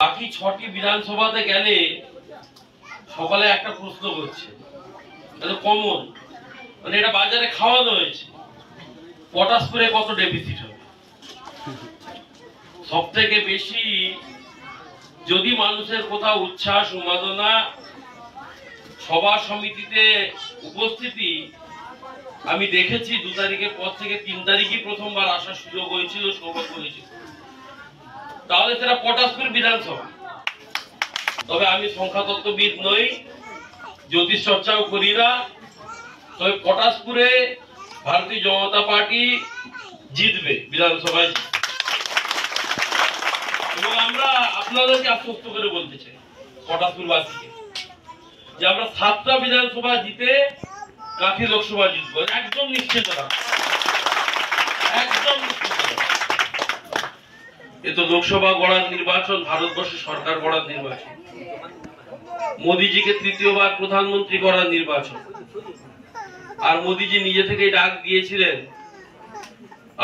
বাকি ৬টি বিধানসভাতে গেলে সকালে একটা প্রশ্ন করছে, এটা কমন, মানে এটা বাজারে খাওয়ানো হয়েছে, পটাশপুরে কত ডেফিসিট হবে। সব থেকে বেশি যদি মানুষের কোথাও উচ্ছ্বাস উন্মাদনা, সভা সমিতিতে উপস্থিতি আমি দেখেছি ২ তারিখের পর থেকে ৩ তারিখই প্রথমবার আসার সুযোগ হয়েছিল, সৌভাগ্য হয়েছিল, তাহলে সেটা পটাশপুর বিধানসভা। তবে আমি সংখ্যাতত্ত্ববিদ নই, জ্যোতিষ চর্চাও করি না, তবে পটাশপুরে ভারতীয় জনতা পার্টি জিতবে বিধানসভায়। এবং আমরা আপনাদেরকে আশ্বস্ত করে বলতে চাই পটাশপুরবাসীকে যে আমরা 7টা বিধানসভা জিতে কাঁথি লোকসভা জিতবো, একদম নিশ্চিত না, একদম নিশ্চিত না। এ তো লোকসভা গড়ার নির্বাচন, ভারতবর্ষে সরকার গড়ার নির্বাচন, মোদীজিকে ৩য়বার প্রধানমন্ত্রী করার নির্বাচন। আর মোদীজি নিজে থেকেই ডাক দিয়েছিলেন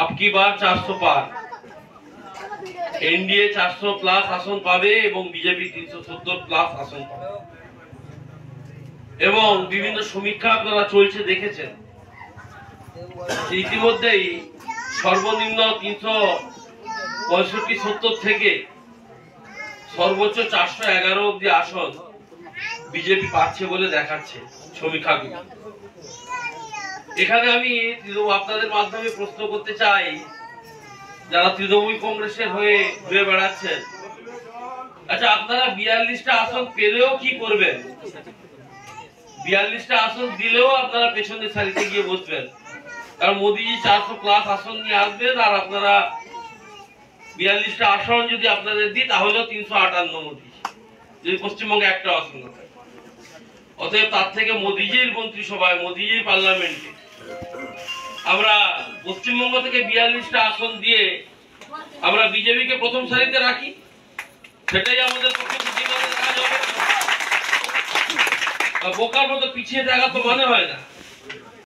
আপকি বার 400 পার, এনডিএ 400+ আসন পাবে এবং বিজেপি 370+ আসন পাবে। এবং বিভিন্ন সমীক্ষা আপনারা চলছে দেখেছেন, ইতিমধ্যেই সর্বনিম্ন 365-70 থেকে সর্বোচ্চ 411 অব্দি আসন বিজেপি পাচ্ছে বলে দেখাচ্ছে সমীক্ষাগুলো। এখানে আমি আপনাদের মাধ্যমে প্রশ্ন করতে চাই, যারা তৃণমূল কংগ্রেসের হয়ে ঘুরে বেড়াচ্ছেন, আচ্ছা আপনারা 42টা আসন পেলেও কি করবেন? 42টা আসন দিলেও আপনারা পেছনের সারিতে গিয়ে বসবেন, কারণ মোদীজি 400+ আসন নিয়ে আসবেন, আর আপনারা 42টা আসন যদি আপনাদের দিই তাহলেও 358 মোদী, যদি পশ্চিমবঙ্গে একটা আসন না থাকে। অতএব তার থেকে মোদীজির মন্ত্রিসভায়, মোদীজির পার্লামেন্টে আমরা পশ্চিমবঙ্গ থেকে 42টা আসন দিয়ে আমরা বিজেপিকে প্রথম সারিতে রাখি, সেটাই আমাদের পক্ষে বুদ্ধিমানের কাজ হবে। বোকার মতো পিছিয়ে থাকা তো মনে হয় না।